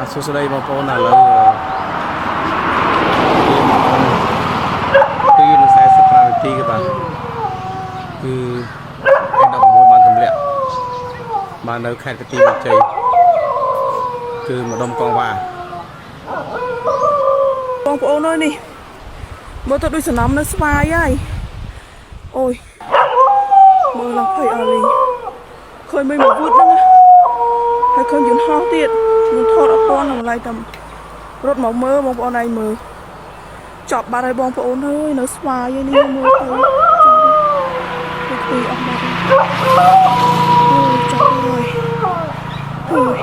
បាទសួស្តីបងប្អូនឥឡូវ2:45នាទីគេបាទគឺ16បានទម្លាក់បាននៅខេត្តកាទីវិជ័យគឺម្ដុំកងវ៉ាបងប្អូនអើយនេះមើលទៅដូចសំណំនៅស្វាយហើយអូយមើលឡើងភ័យអស់លេងឃើញមិនមកវូតហ្នឹងហើយឃើញយន្តហោះទៀតខ្ញុំថតអត់ទាន់តម្លៃតាមរត់មកមើលបងប្អូនឯងមើលចប់បាត់ហើយបងប្អូនអើយនៅស្វាយឯនេះមើលទៅចប់ពីអស់មកអូយចប់ហើយអូយ